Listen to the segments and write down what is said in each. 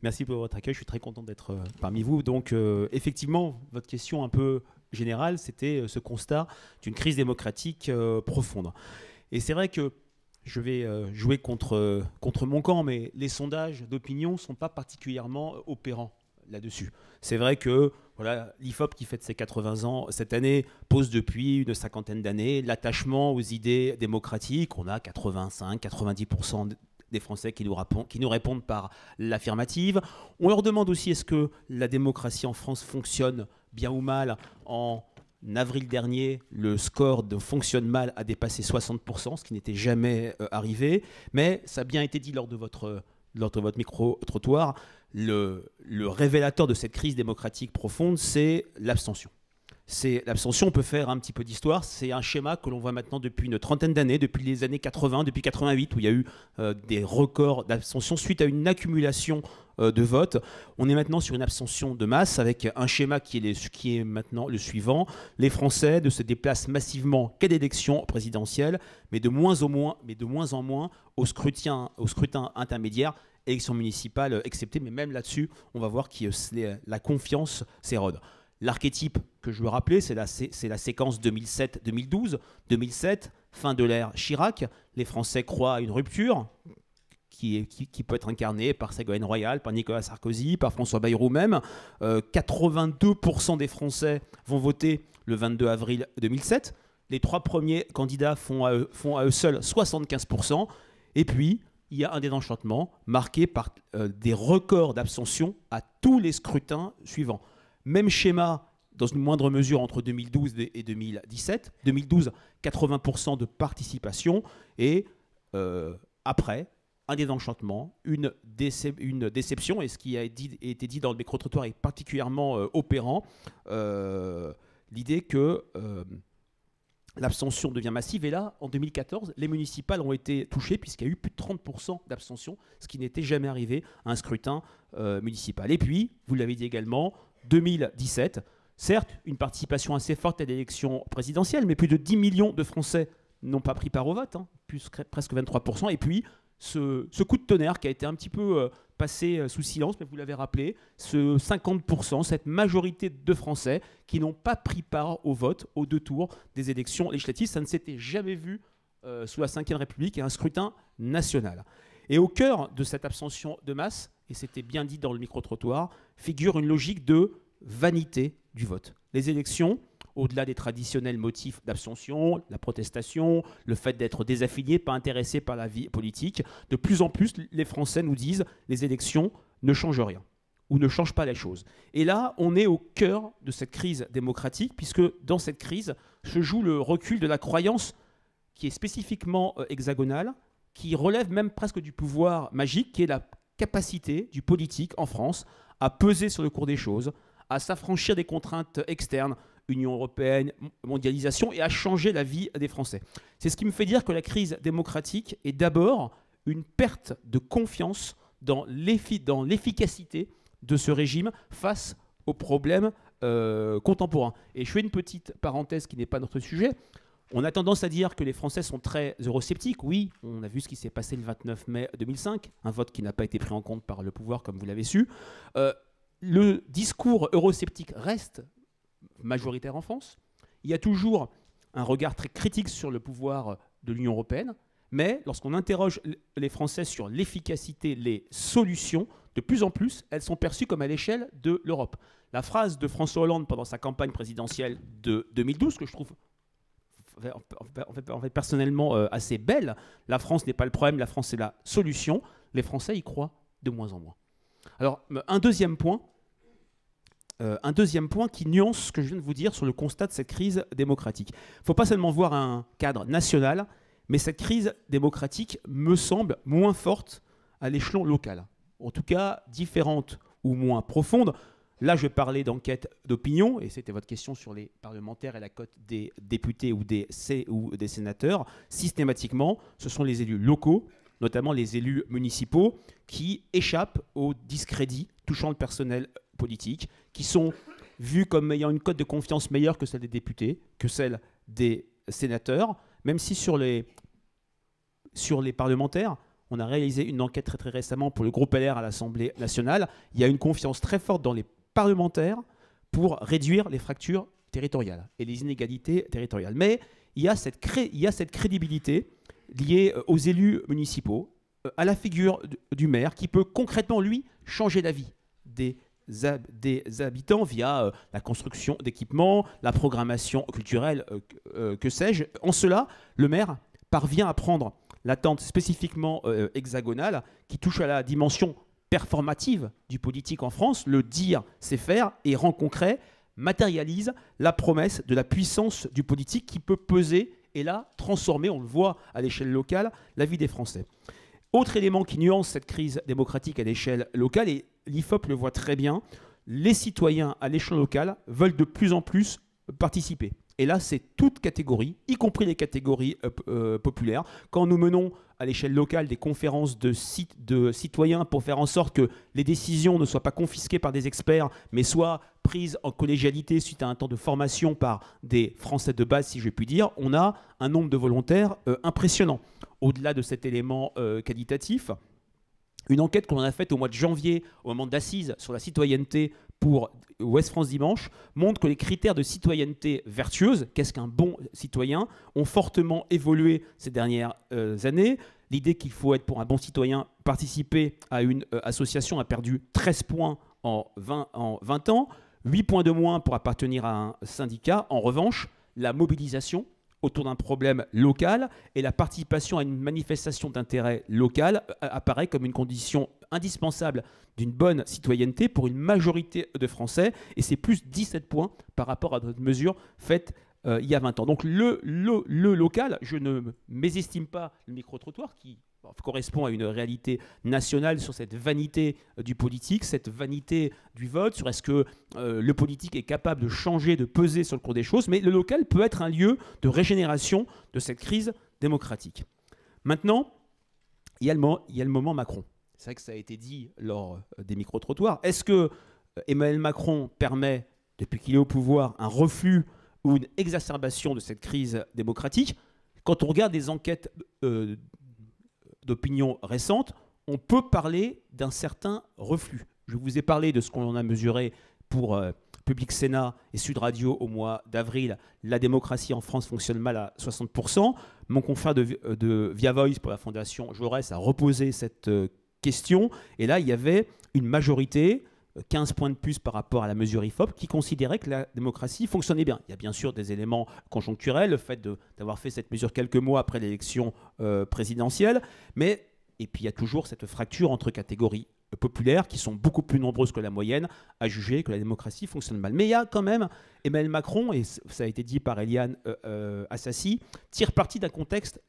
Merci pour votre accueil, je suis très content d'être parmi vous. Donc, effectivement, votre question un peu générale, c'était ce constat d'une crise démocratique profonde. Et c'est vrai que je vais jouer contre mon camp, mais les sondages d'opinion ne sont pas particulièrement opérants là-dessus. C'est vrai que voilà, l'IFOP qui fête ses 80 ans cette année pose depuis une cinquantaine d'années l'attachement aux idées démocratiques. On a 85-90% des Français qui nous répondent par l'affirmative. On leur demande aussi est-ce que la démocratie en France fonctionne bien ou mal. En avril dernier, le score de fonctionne mal a dépassé 60%, ce qui n'était jamais arrivé. Mais ça a bien été dit lors de votre micro-trottoir, le révélateur de cette crise démocratique profonde, c'est l'abstention. L'abstention, on peut faire un petit peu d'histoire, c'est un schéma que l'on voit maintenant depuis une trentaine d'années, depuis les années 80, depuis 88, où il y a eu des records d'abstention suite à une accumulation de votes. On est maintenant sur une abstention de masse avec un schéma qui est maintenant le suivant. Les Français ne se déplacent massivement qu'à l'élection présidentielle, mais de moins en moins au scrutin intermédiaire, élections municipales exceptées, mais même là-dessus, on va voir que la confiance s'érode. L'archétype que je veux rappeler, c'est la séquence 2007-2012. 2007, fin de l'ère Chirac. Les Français croient à une rupture qui peut être incarnée par Ségolène Royal, par Nicolas Sarkozy, par François Bayrou même. 82% des Français vont voter le 22 avril 2007. Les trois premiers candidats font à eux seuls 75%. Et puis, il y a un désenchantement marqué par des records d'abstention à tous les scrutins suivants. Même schéma, dans une moindre mesure, entre 2012 et 2017. 2012, 80% de participation. Et après, un désenchantement, une déception. Et ce qui a été dit dans le micro-trottoir est particulièrement opérant. L'idée que l'abstention devient massive. Et là, en 2014, les municipales ont été touchées puisqu'il y a eu plus de 30% d'abstention, ce qui n'était jamais arrivé à un scrutin municipal. Et puis, vous l'avez dit également, 2017, certes, une participation assez forte à l'élection présidentielle, mais plus de 10 millions de Français n'ont pas pris part au vote, presque 23%. Et puis, ce coup de tonnerre qui a été un petit peu passé sous silence, mais vous l'avez rappelé, ce 50%, cette majorité de Français qui n'ont pas pris part au vote aux deux tours des élections législatives. Ça ne s'était jamais vu sous la Ve République et un scrutin national. Et au cœur de cette abstention de masse, et c'était bien dit dans le micro-trottoir, figure une logique de vanité du vote. Les élections, au-delà des traditionnels motifs d'abstention, la protestation, le fait d'être désaffilié, pas intéressé par la vie politique, de plus en plus, les Français nous disent les élections ne changent rien ou ne changent pas les choses. Et là, on est au cœur de cette crise démocratique, puisque dans cette crise se joue le recul de la croyance qui est spécifiquement hexagonale, qui relève même presque du pouvoir magique, qui est la capacité du politique en France à peser sur le cours des choses, à s'affranchir des contraintes externes, Union européenne, mondialisation, et à changer la vie des Français. C'est ce qui me fait dire que la crise démocratique est d'abord une perte de confiance dans l'efficacité de ce régime face aux problèmes contemporains. Et je fais une petite parenthèse qui n'est pas notre sujet. On a tendance à dire que les Français sont très eurosceptiques. Oui, on a vu ce qui s'est passé le 29 mai 2005, un vote qui n'a pas été pris en compte par le pouvoir, comme vous l'avez su. Le discours eurosceptique reste majoritaire en France. Il y a toujours un regard très critique sur le pouvoir de l'Union européenne, mais lorsqu'on interroge les Français sur l'efficacité, les solutions, de plus en plus, elles sont perçues comme à l'échelle de l'Europe. La phrase de François Hollande pendant sa campagne présidentielle de 2012, que je trouve en fait personnellement assez belle, la France n'est pas le problème, la France est la solution, les Français y croient de moins en moins. Alors, un deuxième point qui nuance ce que je viens de vous dire sur le constat de cette crise démocratique. Il ne faut pas seulement voir un cadre national, mais cette crise démocratique me semble moins forte à l'échelon local. En tout cas, différente ou moins profonde. Là, je vais parler d'enquête d'opinion, et c'était votre question sur les parlementaires et la cote des députés ou des sénateurs. Systématiquement, ce sont les élus locaux, notamment les élus municipaux, qui échappent au discrédit touchant le personnel politique, qui sont vus comme ayant une cote de confiance meilleure que celle des députés, que celle des sénateurs, même si sur les parlementaires, On a réalisé une enquête très récemment pour le groupe LR à l'Assemblée nationale. Il y a une confiance très forte dans les parlementaires pour réduire les fractures territoriales et les inégalités territoriales. Mais il y a cette crédibilité liée aux élus municipaux, à la figure du maire qui peut concrètement, lui, changer la vie des habitants via la construction d'équipements, la programmation culturelle, que sais-je. En cela, le maire parvient à prendre l'attente spécifiquement hexagonale qui touche à la dimension performative du politique en France. Le dire, c'est faire, et rend concret, matérialise la promesse de la puissance du politique qui peut peser et là transformer, on le voit à l'échelle locale, la vie des Français. Autre élément qui nuance cette crise démocratique à l'échelle locale, et l'IFOP le voit très bien, les citoyens à l'échelle locale veulent de plus en plus participer. Et là, c'est toute catégorie, y compris les catégories populaires. Quand nous menons à l'échelle locale des conférences de citoyens pour faire en sorte que les décisions ne soient pas confisquées par des experts, mais soient prises en collégialité suite à un temps de formation par des Français de base, si je puis dire, on a un nombre de volontaires impressionnant. Au-delà de cet élément qualitatif, une enquête qu'on a faite au mois de janvier, au moment d'assises sur la citoyenneté pour Ouest France Dimanche, montre que les critères de citoyenneté vertueuse, qu'est-ce qu'un bon citoyen, ont fortement évolué ces dernières années. L'idée qu'il faut être pour un bon citoyen, participer à une association a perdu 13 points en 20 ans, 8 points de moins pour appartenir à un syndicat. En revanche, la mobilisation autour d'un problème local et la participation à une manifestation d'intérêt local apparaît comme une condition indispensable d'une bonne citoyenneté pour une majorité de Français, et c'est plus 17 points par rapport à notre mesure faite il y a 20 ans. Donc le local, je ne mésestime pas le micro-trottoir qui correspond à une réalité nationale sur cette vanité du politique, cette vanité du vote, sur est-ce que le politique est capable de changer, de peser sur le cours des choses, mais le local peut être un lieu de régénération de cette crise démocratique. Maintenant, il y a le moment Macron. C'est vrai que ça a été dit lors des micro-trottoirs. Est-ce que Emmanuel Macron permet, depuis qu'il est au pouvoir, un reflux ou une exacerbation de cette crise démocratique? Quand on regarde des enquêtes d'opinion récentes, on peut parler d'un certain reflux. Je vous ai parlé de ce qu'on a mesuré pour Public Sénat et Sud Radio au mois d'avril. La démocratie en France fonctionne mal à 60%. Mon confrère de Via Voice pour la Fondation Jaurès a reposé cette question. Et là, il y avait une majorité, 15 points de plus par rapport à la mesure IFOP, qui considérait que la démocratie fonctionnait bien. Il y a bien sûr des éléments conjoncturels, le fait d'avoir fait cette mesure quelques mois après l'élection présidentielle, et puis il y a toujours cette fracture entre catégories populaires qui sont beaucoup plus nombreuses que la moyenne à juger que la démocratie fonctionne mal. Mais il y a quand même Emmanuel Macron, et ça a été dit par Eliane Assassi, tire parti d'un contexte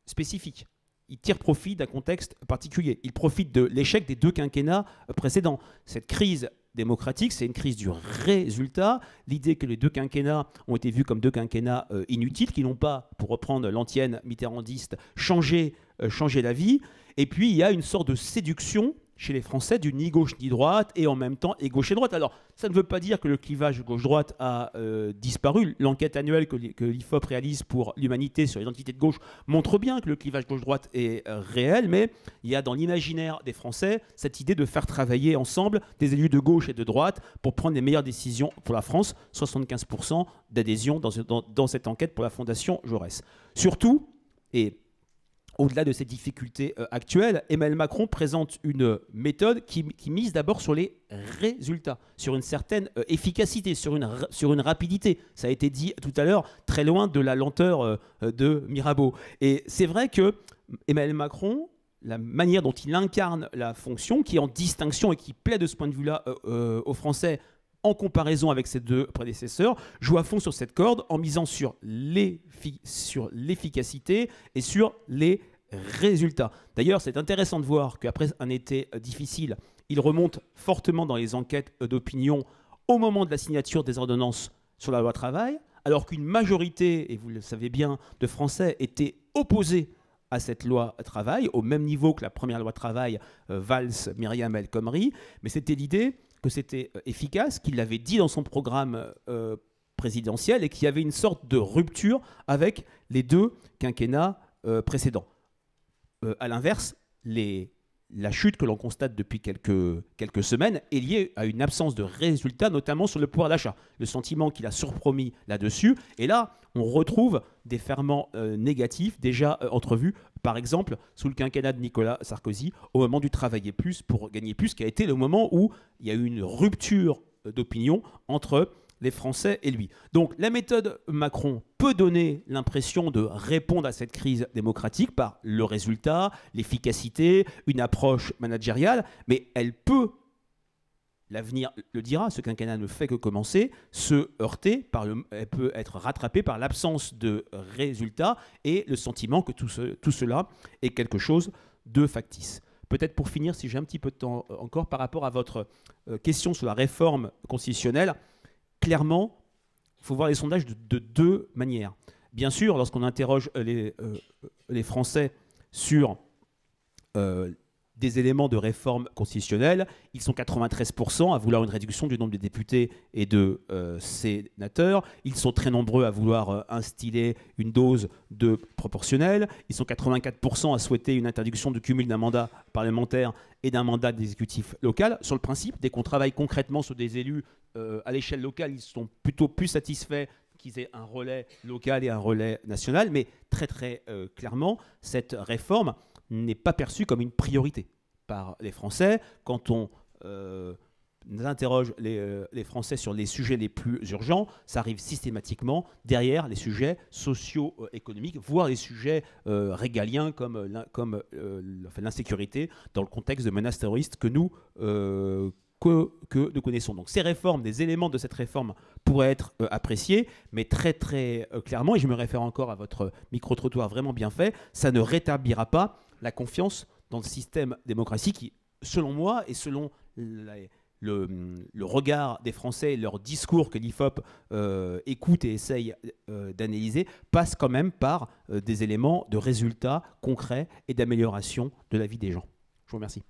spécifique. Il tire profit d'un contexte particulier. Il profite de l'échec des deux quinquennats précédents. Cette crise démocratique, c'est une crise du résultat. L'idée que les deux quinquennats ont été vus comme deux quinquennats inutiles, qui n'ont pas, pour reprendre l'antienne mitterrandiste, changé la vie. Et puis, il y a une sorte de séduction chez les Français du ni gauche ni droite, et en même temps et gauche et droite. Alors, ça ne veut pas dire que le clivage gauche-droite a disparu. L'enquête annuelle que l'IFOP réalise pour l'Humanité sur l'identité de gauche montre bien que le clivage gauche-droite est réel, mais il y a dans l'imaginaire des Français cette idée de faire travailler ensemble des élus de gauche et de droite pour prendre les meilleures décisions pour la France. 75% d'adhésion dans cette enquête pour la Fondation Jaurès. Surtout, et au-delà de ces difficultés actuelles, Emmanuel Macron présente une méthode qui mise d'abord sur les résultats, sur une certaine efficacité, sur une rapidité. Ça a été dit tout à l'heure, très loin de la lenteur de Mirabeau. Et c'est vrai que Emmanuel Macron, la manière dont il incarne la fonction, qui est en distinction et qui plaît de ce point de vue-là aux Français, en comparaison avec ses deux prédécesseurs, joue à fond sur cette corde en misant sur l'efficacité et sur les résultats. D'ailleurs, c'est intéressant de voir qu'après un été difficile, il remonte fortement dans les enquêtes d'opinion au moment de la signature des ordonnances sur la loi travail, alors qu'une majorité, et vous le savez bien, de Français étaient opposés à cette loi travail, au même niveau que la première loi travail, Valls, Myriam El Khomri, mais c'était l'idée que c'était efficace, qu'il l'avait dit dans son programme présidentiel et qu'il y avait une sorte de rupture avec les deux quinquennats précédents. à l'inverse, la chute que l'on constate depuis quelques semaines est liée à une absence de résultats, notamment sur le pouvoir d'achat. Le sentiment qu'il a surpromis là-dessus. Et là, on retrouve des ferments négatifs déjà entrevus, par exemple, sous le quinquennat de Nicolas Sarkozy, au moment du travailler plus pour gagner plus, qui a été le moment où il y a eu une rupture d'opinion entre les Français et lui. Donc la méthode Macron peut donner l'impression de répondre à cette crise démocratique par le résultat, l'efficacité, une approche managériale, mais elle peut, l'avenir le dira, ce quinquennat ne fait que commencer, se heurter, elle peut être rattrapée par l'absence de résultats et le sentiment que tout cela est quelque chose de factice. Peut-être pour finir, si j'ai un petit peu de temps encore, par rapport à votre question sur la réforme constitutionnelle, clairement, il faut voir les sondages de deux manières. Bien sûr, lorsqu'on interroge les Français sur des éléments de réforme constitutionnelle, ils sont 93% à vouloir une réduction du nombre de députés et de sénateurs. Ils sont très nombreux à vouloir instiller une dose de proportionnel. Ils sont 84% à souhaiter une interdiction du cumul d'un mandat parlementaire et d'un mandat d'exécutif local. Sur le principe, dès qu'on travaille concrètement sur des élus à l'échelle locale, ils sont plutôt plus satisfaits qu'ils aient un relais local et un relais national. Mais très très clairement, cette réforme n'est pas perçue comme une priorité par les Français. Quand on interroge les Français sur les sujets les plus urgents, ça arrive systématiquement derrière les sujets socio-économiques, voire les sujets régaliens comme l'insécurité dans le contexte de menaces terroristes que nous connaissons. Donc ces réformes, des éléments de cette réforme pourraient être appréciés, mais très très clairement, et je me réfère encore à votre micro-trottoir vraiment bien fait, ça ne rétablira pas la confiance dans le système démocratique qui, selon moi, et selon le regard des Français et leur discours que l'IFOP écoute et essaye d'analyser, passe quand même par des éléments de résultats concrets et d'amélioration de la vie des gens. Je vous remercie.